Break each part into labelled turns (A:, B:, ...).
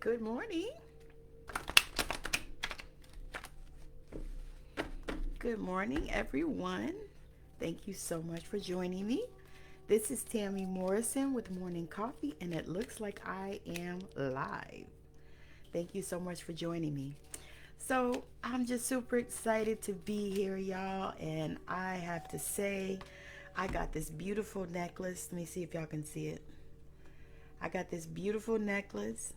A: Good morning. Good morning, everyone. Thank you so much for joining me. This is Tammi Morrison with Morning Coffee, and it looks like I am live. Thank you so much for joining me. So, I'm just super excited to be here, y'all, and I have to say, I got this beautiful necklace. Let me see if y'all can see it. I got this beautiful necklace.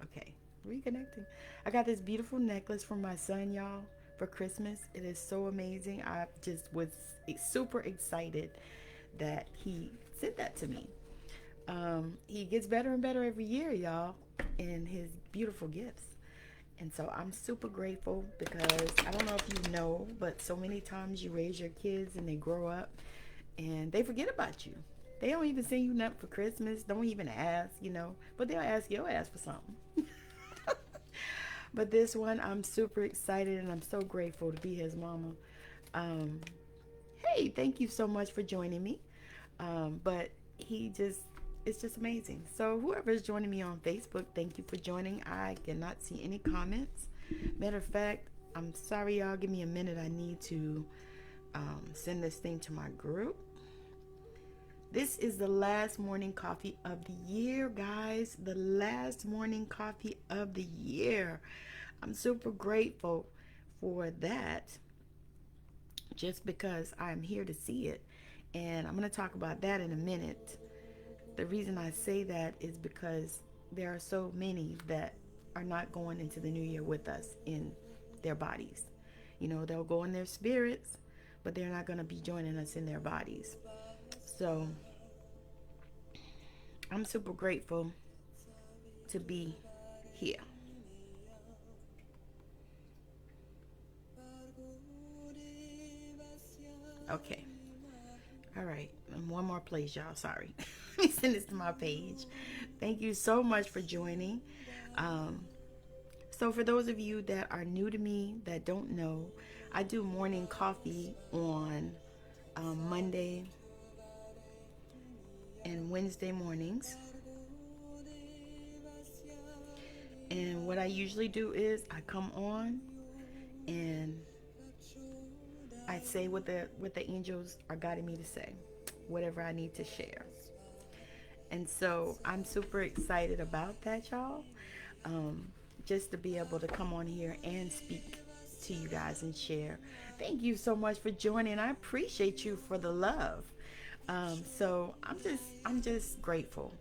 A: Okay, reconnecting. I got this beautiful necklace from my son, y'all, for Christmas. It is so amazing. I just was super excited that he sent that to me. He gets better and better every year, y'all, in his beautiful gifts. And so I'm super grateful because I don't know if you know, but so many times you raise your kids and they grow up and they forget about you. They don't even send you nothing for Christmas, don't even ask, but they'll ask your ass for something. But this one, I'm super excited and I'm so grateful to be his mama. Um, hey, thank you so much for joining me. But it's just amazing. So, whoever is joining me on Facebook, thank you for joining. I cannot see any comments. Matter of fact, I'm sorry, y'all. Give me a minute. I need to send this thing to my group. This is the last morning coffee of the year, guys. The last morning coffee of the year. I'm super grateful for that just because I'm here to see it. And I'm going to talk about that in a minute. The reason I say that is because there are so many that are not going into the new year with us in their bodies. They'll go in their spirits, but they're not going to be joining us in their bodies. So I'm super grateful to be here. Okay. All right. And one more place, y'all. Sorry. Let me send this to my page. Thank you so much for joining. Um, so, for those of you that are new to me that don't know, I do morning coffee on Monday and Wednesday mornings. And what I usually do is I come on and I say what the angels are guiding me to say, whatever I need to share. And so I'm super excited about that, y'all. Um, just to be able to come on here and speak to you guys and share. Thank you so much for joining. I appreciate you for the love. So I'm just grateful.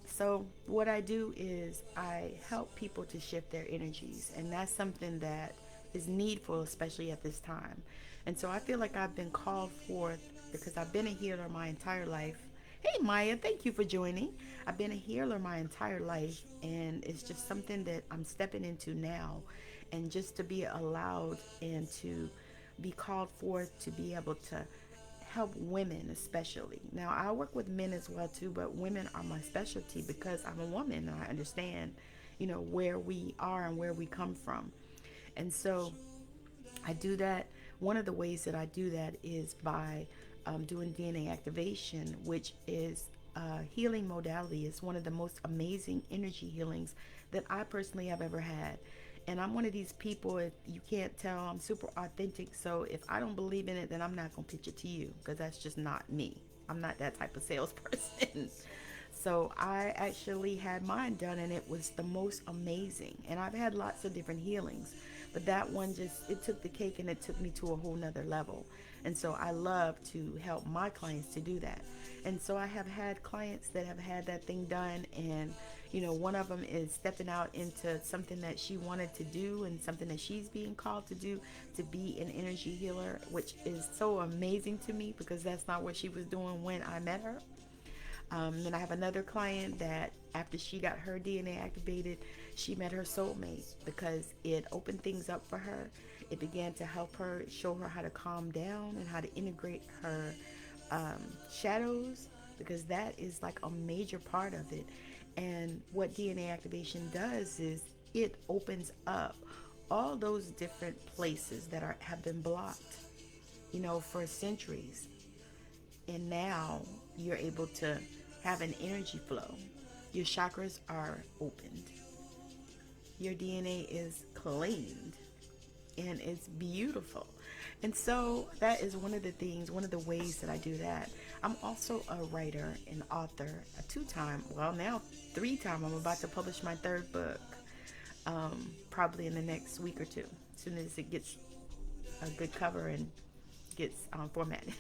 A: So what I do is I help people to shift their energies, and that's something that is needful, especially at this time. And so I feel like I've been called forth because I've been a healer my entire life. Hey Maya, thank you for joining. I've been a healer my entire life, and it's just something that I'm stepping into now. And just to be allowed and to be called forth to be able to help women, especially. Now I work with men as well too, but women are my specialty because I'm a woman and I understand, where we are and where we come from. And so I do that. One of the ways that I do that is by doing DNA activation, which is a healing modality. It's one of the most amazing energy healings that I personally have ever had. And I'm one of these people, if you can't tell, I'm super authentic. So if I don't believe in it, then I'm not going to pitch it to you because that's just not me. I'm not that type of salesperson. So I actually had mine done and it was the most amazing. And I've had lots of different healings, but that one it took the cake and it took me to a whole nother level. And so I love to help my clients to do that. And so I have had clients that have had that thing done, and one of them is stepping out into something that she wanted to do and something that she's being called to do, to be an energy healer, which is so amazing to me because that's not what she was doing when I met her. Then I have another client that after she got her DNA activated, she met her soulmate because it opened things up for her. It began to help her, show her how to calm down and how to integrate her shadows, because that is like a major part of it. And what DNA activation does is it opens up all those different places that have been blocked, for centuries. And now you're able to have an energy flow. Your chakras are opened. Your DNA is cleaned, and it's beautiful. And so that is one of the things, one of the ways that I do that. I'm also a writer and author, a two-time, well, now three-time. I'm about to publish my third book, probably in the next week or two, as soon as it gets a good cover and gets formatted.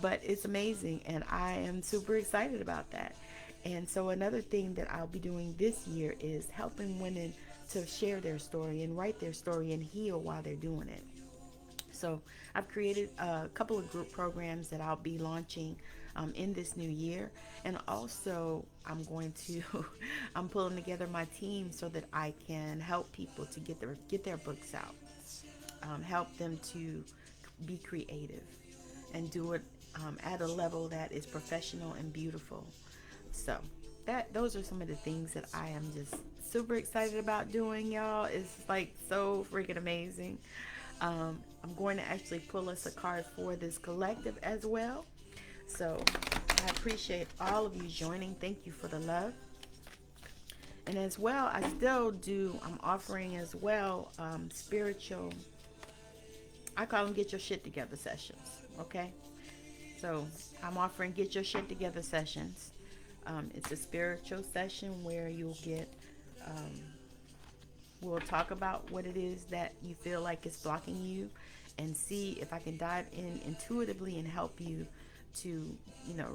A: But it's amazing, and I am super excited about that. And so another thing that I'll be doing this year is helping women to share their story and write their story and heal while they're doing it. So I've created a couple of group programs that I'll be launching in this new year. And also I'm pulling together my team so that I can help people to get their books out, help them to be creative and do it at a level that is professional and beautiful. So those are some of the things that I am just super excited about doing, y'all. It's like so freaking amazing. I'm going to actually pull us a card for this collective as well. So I appreciate all of you joining. Thank you for the love. And as well, I'm offering as well spiritual, I call them get your shit together sessions. Okay. So I'm offering get your shit together sessions. It's a spiritual session where um, we'll talk about what it is that you feel like is blocking you, and see if I can dive in intuitively and help you to,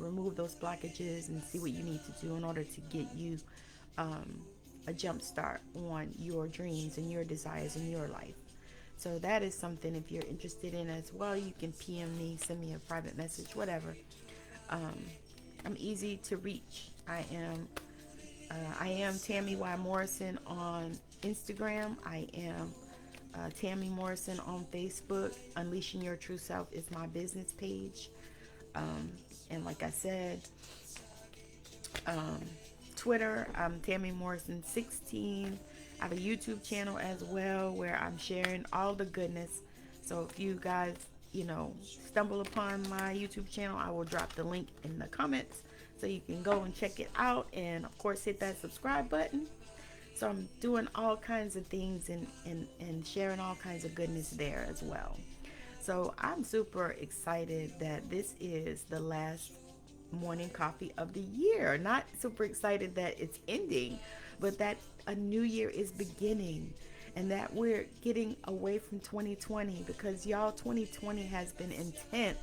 A: remove those blockages and see what you need to do in order to get you a jump start on your dreams and your desires in your life. So that is something, if you're interested in as well, you can PM me, send me a private message, whatever. I'm easy to reach. I am Tammi Y. Morrison on Instagram. I am Tammi Morrison on Facebook. Unleashing Your True Self is my business page. And like I said, Twitter, I'm Tammi Morrison 16. I have a YouTube channel as well where I'm sharing all the goodness. So if you guys, stumble upon my YouTube channel, I will drop the link in the comments so you can go and check it out. And of course, hit that subscribe button. So I'm doing all kinds of things and sharing all kinds of goodness there as well. So I'm super excited that this is the last morning coffee of the year. Not super excited that it's ending, but that a new year is beginning, and that we're getting away from 2020, because y'all, 2020 has been intense.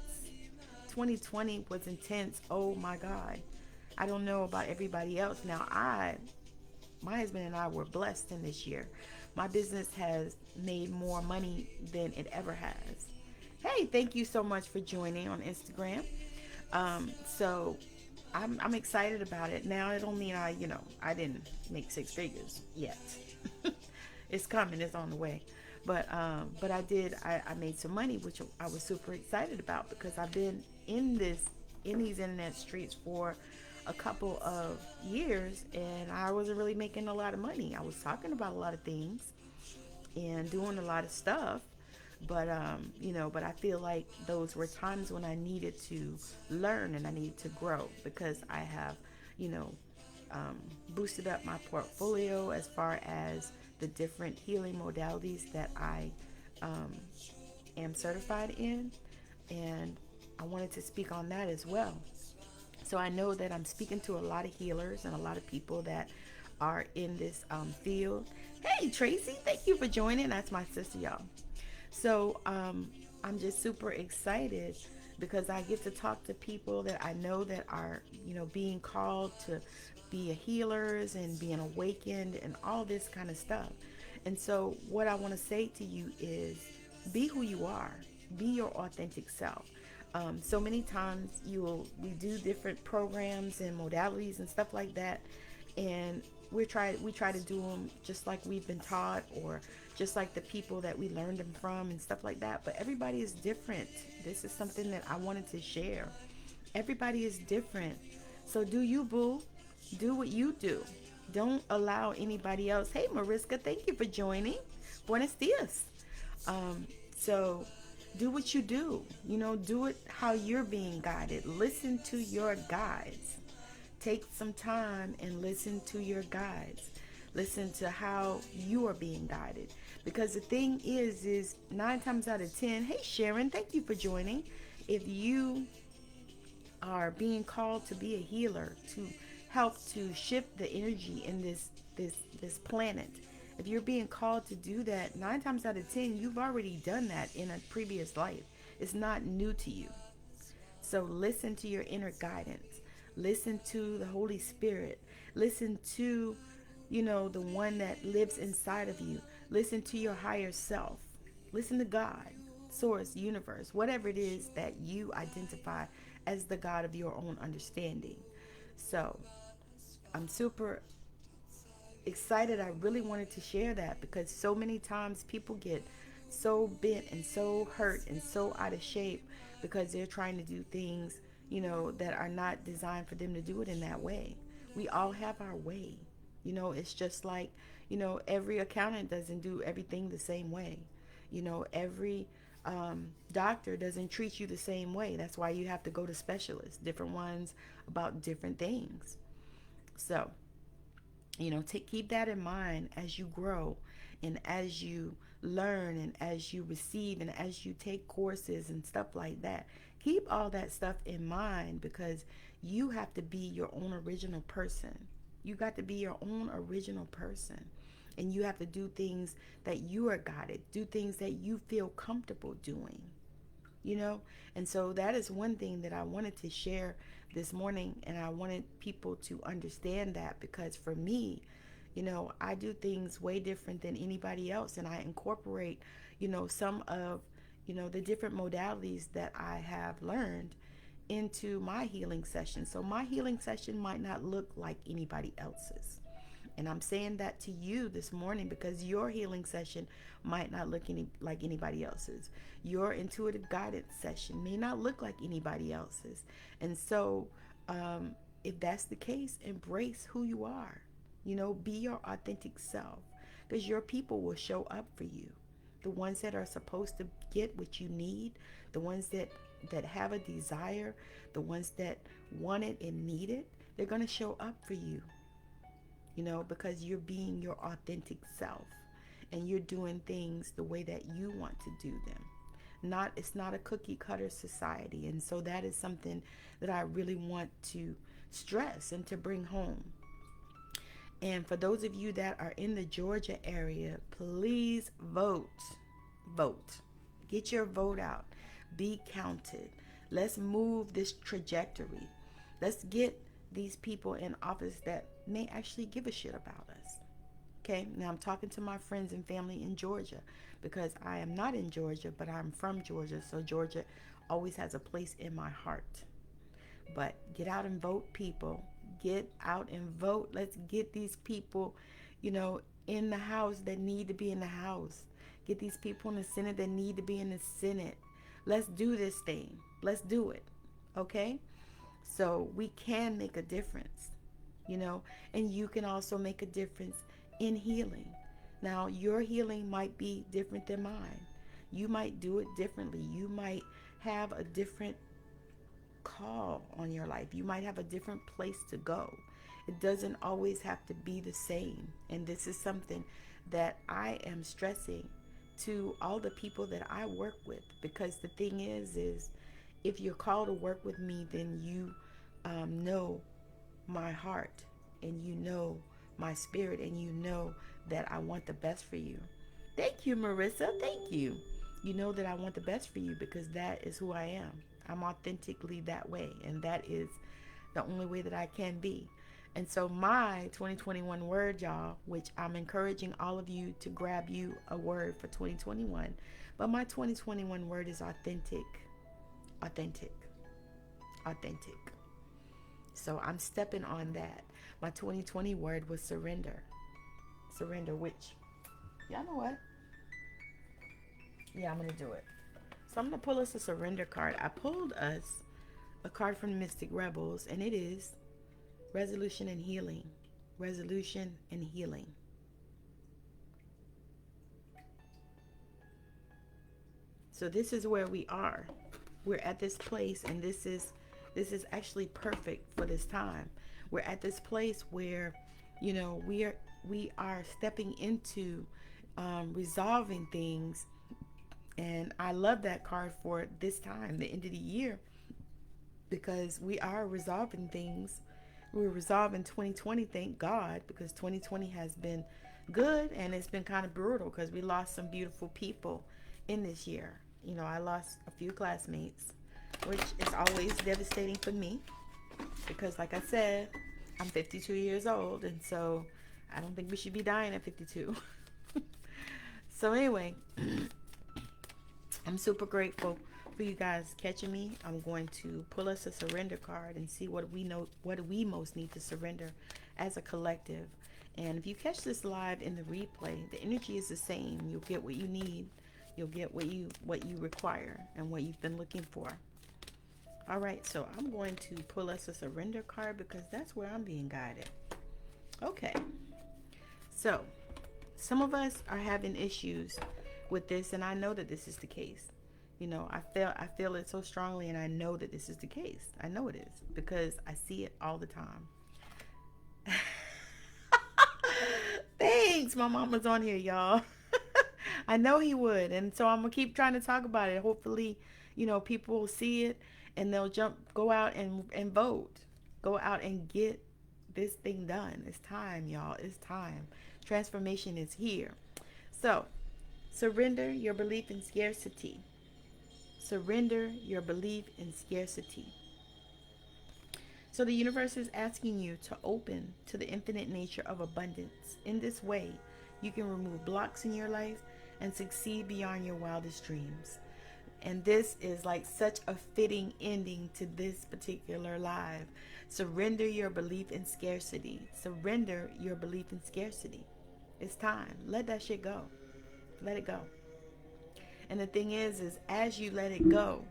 A: 2020 was intense. Oh my God. I don't know about everybody else. Now, my husband and I were blessed in this year. My business has made more money than it ever has. Hey, thank you so much for joining on Instagram. So I'm excited about it. Now, it don't mean I didn't make six figures yet. It's coming. It's on the way. But I did. I made some money, which I was super excited about, because I've been in these internet streets for a couple of years, and I wasn't really making a lot of money. I was talking about a lot of things and doing a lot of stuff, but but I feel like those were times when I needed to learn and I needed to grow, because I have boosted up my portfolio as far as the different healing modalities that I am certified in, and I wanted to speak on that as well. So I know that I'm speaking to a lot of healers and a lot of people that are in this field. Hey, Tracy, thank you for joining. That's my sister, y'all. So I'm just super excited because I get to talk to people that I know that are, being called to be healers and being awakened and all this kind of stuff. And so what I want to say to you is, be who you are. Be your authentic self. So many times we do different programs and modalities and stuff like that, and we try to do them just like we've been taught, or just like the people that we learned them from and stuff like that. But everybody is different. This is something that I wanted to share. Everybody is different. So do you, boo. Do what you do. Don't allow anybody else. Hey, Mariska, thank you for joining. Buenos dias. So do what you do. Do it how you're being guided. Listen to your guides. Take some time and listen to your guides. Listen to how you are being guided. Because the thing is 9 times out of 10, hey Sharon, thank you for joining. If you are being called to be a healer, to help to shift the energy in this planet, if you're being called to do that, 9 times out of 10 you've already done that in a previous life. It's not new to you. So listen to your inner guidance. Listen to the Holy Spirit. Listen to, the one that lives inside of you. Listen to your higher self. Listen to God, source, universe, whatever it is that you identify as the God of your own understanding. So I'm super excited. I really wanted to share that because so many times people get so bent and so hurt and so out of shape because they're trying to do things, that are not designed for them to do it in that way. We all have our way. It's just like, every accountant doesn't do everything the same way. Every doctor doesn't treat you the same way. That's why you have to go to specialists, different ones about different things. So, keep that in mind as you grow and as you learn and as you receive and as you take courses and stuff like that. Keep all that stuff in mind because you have to be your own original person. You got to be your own original person. And you have to do things that you are guided, do things that you feel comfortable doing, And so that is one thing that I wanted to share this morning. And I wanted people to understand that because for me, I do things way different than anybody else. And I incorporate, some of, the different modalities that I have learned into my healing session. So my healing session might not look like anybody else's. And I'm saying that to you this morning because your healing session might not look like anybody else's. Your intuitive guidance session may not look like anybody else's. And so, if that's the case, embrace who you are. Be your authentic self because your people will show up for you. The ones that are supposed to get what you need, the ones that have a desire, the ones that want it and need it, they're going to show up for you. Because you're being your authentic self and you're doing things the way that you want to do them. It's not a cookie cutter society. And so that is something that I really want to stress and to bring home. And for those of you that are in the Georgia area, please vote. Vote. Get your vote out. Be counted. Let's move this trajectory. Let's get these people in office that may actually give a shit about us. Okay, now I'm talking to my friends and family in Georgia because I am not in Georgia, but I'm from Georgia. So Georgia always has a place in my heart. But get out and vote, people. Get out and vote. Let's get these people, in the House that need to be in the House. Get these people in the Senate that need to be in the Senate. Let's do this thing. Let's do it. Okay? So we can make a difference, and you can also make a difference in healing. Now, your healing might be different than mine. You might do it differently. You might have a different call on your life. You might have a different place to go. It doesn't always have to be the same. And this is something that I am stressing to all the people that I work with, because the thing is if you're called to work with me, then you know my heart and you know my spirit and you know that I want the best for you. Thank you, Marissa. Thank you. You know that I want the best for you because that is who I am. I'm authentically that way, and that is the only way that I can be. And so my 2021 word, y'all, which I'm encouraging all of you to grab you a word for 2021, but my 2021 word is authentic. Authentic. Authentic. So I'm stepping on that. My 2020 word was surrender. Surrender, which, y'all know what? Yeah, I'm going to do it. So I'm going to pull us a surrender card. I pulled us a card from the Mystic Rebels, and it is resolution and healing. Resolution and healing. So this is where we are. We're at this place, and this is actually perfect for this time. We're at this place where, we are stepping into resolving things. And I love that card for this time, the end of the year, because we are resolving things. We're resolving 2020, thank God, because 2020 has been good, and it's been kind of brutal because we lost some beautiful people in this year. I lost a few classmates, which is always devastating for me because, like I said, I'm 52 years old, and so I don't think we should be dying at 52. So anyway, I'm super grateful for you guys catching me. I'm going to pull us a surrender card and see what we most need to surrender as a collective. And if you catch this live in the replay, the energy is the same. You'll get what you need. You'll get what you require and what you've been looking for. All right, so I'm going to pull us a surrender card because that's where I'm being guided. Okay. So, some of us are having issues with this, and I know that this is the case. I feel it so strongly, and I know that this is the case. I know it is because I see it all the time. Thanks, my mama's on here, y'all. I know he would, and so I'm gonna keep trying to talk about it. Hopefully, people will see it and they'll go out and vote, go out and get this thing done. It's time, y'all. It's time. Transformation is here. So, surrender your belief in scarcity. Surrender your belief in scarcity. So the universe is asking you to open to the infinite nature of abundance. In this way, you can remove blocks in your life and succeed beyond your wildest dreams. And this is like such a fitting ending to this particular live. Surrender your belief in scarcity. Surrender your belief in scarcity. It's time. Let that shit go. Let it go. And the thing is as you let it go,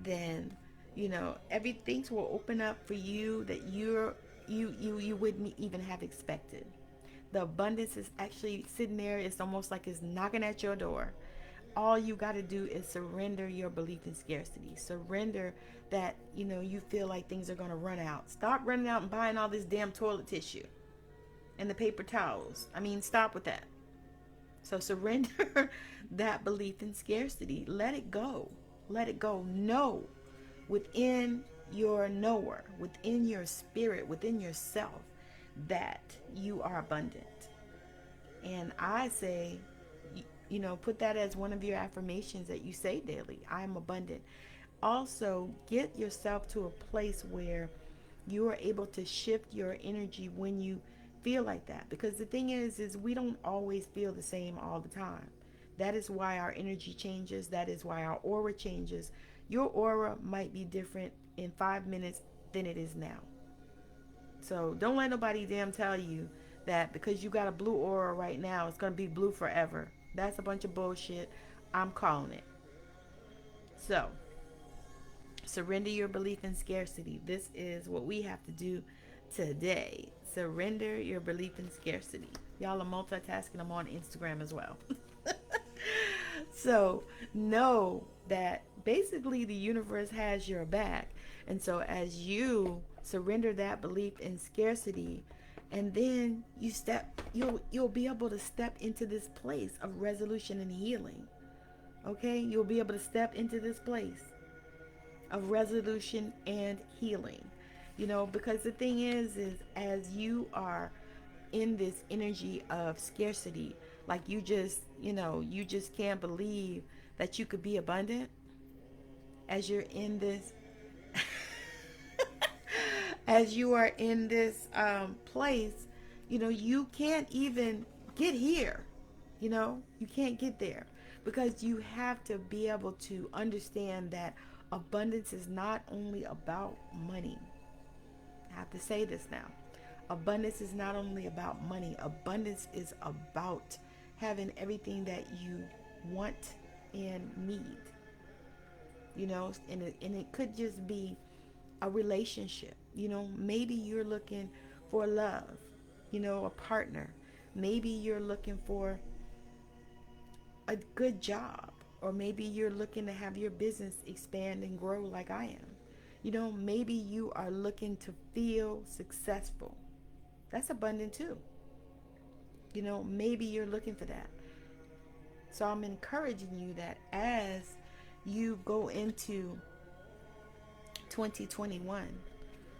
A: then everything will open up for you that you wouldn't even have expected. The abundance is actually sitting there. It's almost like it's knocking at your door. All you got to do is surrender your belief in scarcity. Surrender that you feel like things are going to run out. Stop running out and buying all this damn toilet tissue and the paper towels. Stop with that. So surrender that belief in scarcity. Let it go. Let it go. Know within your knower, within your spirit, within yourself, that you are abundant. And I say, put that as one of your affirmations that you say daily. I am abundant. Also, get yourself to a place where you are able to shift your energy when you feel like that. Because the thing is we don't always feel the same all the time. That is why our energy changes. That is why our aura changes. Your aura might be different in 5 minutes than it is now. So don't let nobody damn tell you that because you got a blue aura right now, it's going to be blue forever. That's a bunch of bullshit. I'm calling it. So, surrender your belief in scarcity. This is what we have to do today. Surrender your belief in scarcity. Y'all are multitasking. I'm on Instagram as well. So, know that basically the universe has your back. And so as you surrender that belief in scarcity, and then you'll be able to step into this place of resolution and healing. Okay? You'll be able to step into this place of resolution and healing. Because the thing is as you are in this energy of scarcity, like you just can't believe that you could be abundant as you're in this as you are in this place, you can't even get here. You can't get there because you have to be able to understand that abundance is not only about money. I have to say this now. Abundance is not only about money. Abundance is about having everything that you want and need. And it could just be a relationship. Maybe you're looking for love, a partner. Maybe you're looking for a good job, or maybe you're looking to have your business expand and grow like I am. Maybe you are looking to feel successful. That's abundant too. Maybe you're looking for that. So I'm encouraging you that as you go into 2021,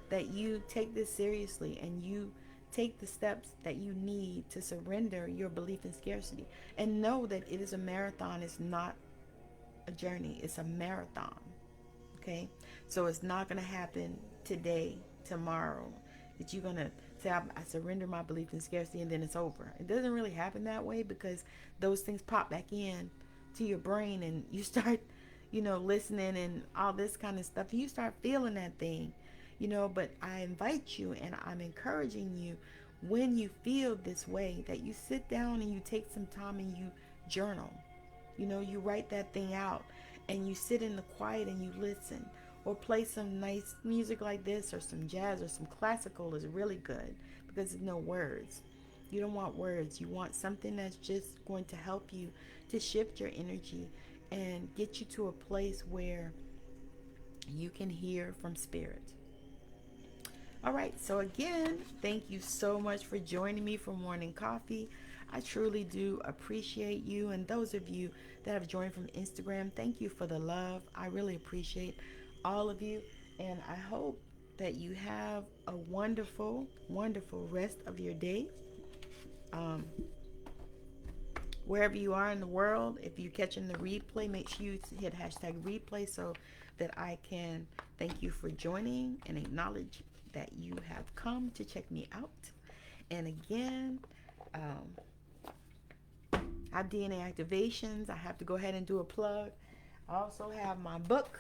A: that you take this seriously and you take the steps that you need to surrender your belief in scarcity, and know that it is a marathon. It's not a journey, it's a marathon. Okay, so it's not going to happen today, tomorrow, that you're going to say, I surrender my belief in scarcity and then it's over. It doesn't really happen that way, because those things pop back in to your brain and you start listening and all this kind of stuff. You start feeling that thing, but I invite you and I'm encouraging you, when you feel this way, that you sit down and you take some time and you journal. You write that thing out and you sit in the quiet and you listen, or play some nice music like this, or some jazz, or some classical is really good, because there's no words. You don't want words. You want something that's just going to help you to shift your energy and get you to a place where you can hear from spirit. All right, so again, thank you so much for joining me for morning coffee. I truly do appreciate you. And those of you that have joined from Instagram, thank you for the love. I really appreciate all of you. And I hope that you have a wonderful, wonderful rest of your day. Um, Wherever you are in the world, if you're catching the replay, make sure you hit hashtag replay so that I can thank you for joining and acknowledge that you have come to check me out. And again, I have DNA activations. I have to go ahead and do a plug. I also have my book.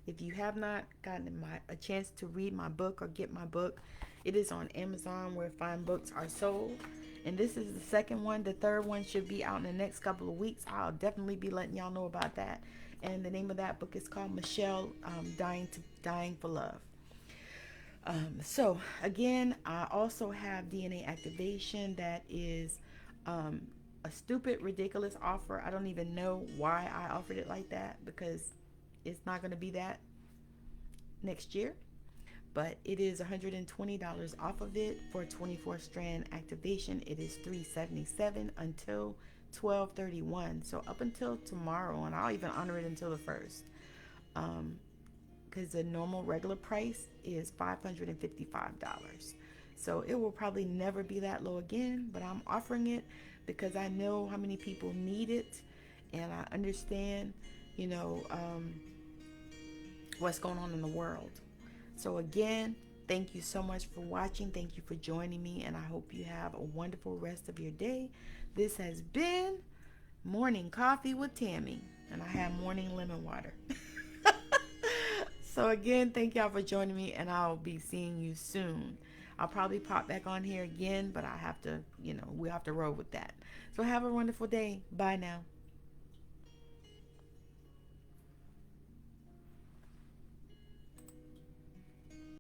A: If you have not gotten a chance to read my book or get my book, it is on Amazon, where fine books are sold. And this is the second one. The third one should be out in the next couple of weeks. I'll definitely be letting y'all know about that. And the name of that book is called Michelle, Dying for Love. So again, I also have DNA activation. That is a stupid, ridiculous offer. I don't even know why I offered it like that, because it's not going to be that next year. But it is $120 off of it for 24 strand activation. It is $377 until 12/31. So up until tomorrow, and I'll even honor it until the 1st. Because the normal regular price is $555. So it will probably never be that low again, but I'm offering it because I know how many people need it, and I understand, what's going on in the world. So again, thank you so much for watching. Thank you for joining me, and I hope you have a wonderful rest of your day. This has been Morning Coffee with Tammy, and I have morning lemon water. So again, thank y'all for joining me, and I'll be seeing you soon. I'll probably pop back on here again, but I have to, we'll have to roll with that. So have a wonderful day. Bye now.